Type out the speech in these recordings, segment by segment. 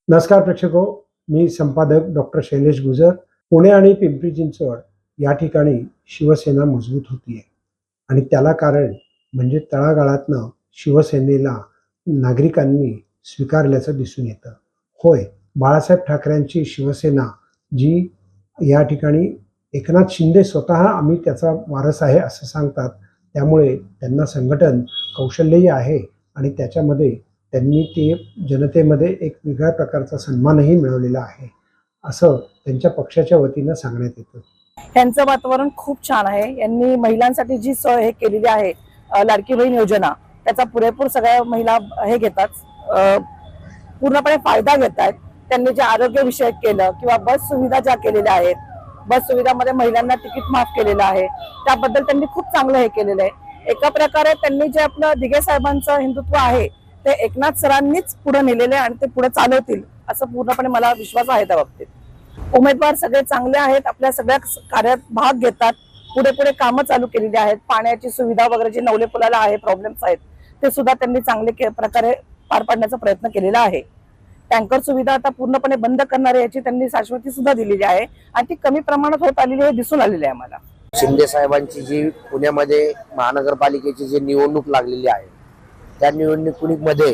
नमस्कार प्रेक्षको, मी संपादक डॉक्टर शैलेश गुजर. पुणे आणि पिंपरी चिंचवड या ठिकाणी शिवसेना मजबूत होतीये आणि त्याला कारण म्हणजे तळागाळातनं शिवसेनेला नागरिकांनी स्वीकारल्याचं दिसून येतं. होय, बाळासाहेब ठाकरेंची शिवसेना जी या ठिकाणी एकनाथ शिंदे स्वतः आम्ही त्याचा वारस आहे असं सांगतात. त्यामुळे त्यांना संघटन कौशल्यही आहे आणि त्याच्यामध्ये त्यांनी ते जनतेमध्ये एक वेगळ्या प्रकारचा सन्मानही मिळवलेला आहे असं त्यांच्या पक्षाच्या वतीनं सांगण्यात येतं. त्यांचं वातावरण खूप छान आहे. यांनी महिलांसाठी जी सोय हे केलेली आहे, लाडकी बहीण योजना, त्याचा पुरेपूर सगळ्या महिला हे घेतात, पूर्णपणे फायदा घेत आहेत. त्यांनी जे आरोग्य विषयक केलं किंवा बस सुविधा ज्या केलेल्या आहेत, बस सुविधामध्ये महिलांना तिकीट माफ केलेलं आहे, त्याबद्दल त्यांनी खूप चांगलं हे केलेलं आहे. एका प्रकारे त्यांनी जे आपलं दिघे साहेबांचं हिंदुत्व आहे ते एकनाथ सरांनीच पुढे नेलेले आणि ते पुढे चालवतील असं पूर्णपणे मला विश्वास आहे त्या बाबतीत. उमेदवार सगळे चांगले आहेत, आपल्या सगळ्या कार्यात भाग घेतात, पुढे पुढे कामं चालू केलेली आहेत. पाण्याची सुविधा वगैरे जे नवले पुलाला आहे प्रॉब्लेम्स आहेत ते सुद्धा त्यांनी चांगले प्रकारे पार पाडण्याचा प्रयत्न केलेला आहे. टँकर सुविधा आता पूर्णपणे बंद करणार याची त्यांनी शाश्वती सुद्धा दिलेली आहे आणि ती कमी प्रमाणात होत आलेली आहे, दिसून आलेली आहे मला. शिंदे साहेबांची जी पुण्यामध्ये महानगरपालिकेची जी निवडणूक लागलेली आहे त्या निवडणुकीमध्ये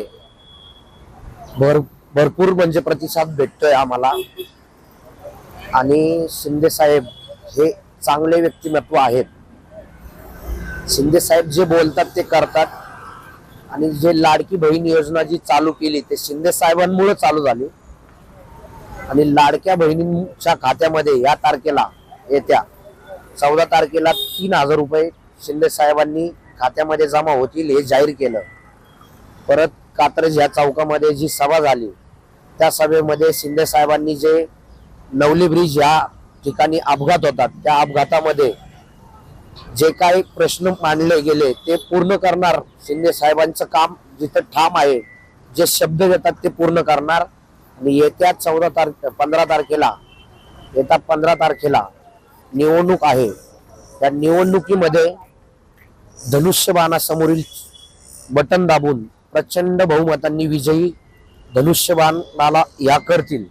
भरपूर म्हणजे प्रतिसाद भेटतोय आम्हाला आणि शिंदे साहेब हे चांगले व्यक्तिमत्व आहेत. शिंदे साहेब जे बोलतात ते करतात आणि जे लाडकी बहीण योजना जी चालू केली ते शिंदे साहेबांमुळे चालू झाली आणि लाडक्या बहिणींच्या खात्यामध्ये या तारखेला येत्या 14 तारखेला 3000 रुपये शिंदे साहेबांनी खात्यामध्ये जमा होतील हे जाहीर केलं. परत कात्रज या चौकामध्ये जी सभा झाली त्या सभेमध्ये शिंदे साहेबांनी जे नवली ब्रिज या ठिकाणी अपघात होतात त्या अपघातामध्ये जे काही प्रश्न मांडले गेले ते पूर्ण करणार. शिंदे साहेबांचं काम जिथं ठाम आहे, जे शब्द देतात ते पूर्ण करणार. आणि येत्या 15 तारखेला निवडणूक आहे. त्या निवडणुकीमध्ये धनुष्यबाणासमोरील बटन दाबून प्रचंड बहुमतांनी विजयी धनुष्यबाणाला या करतील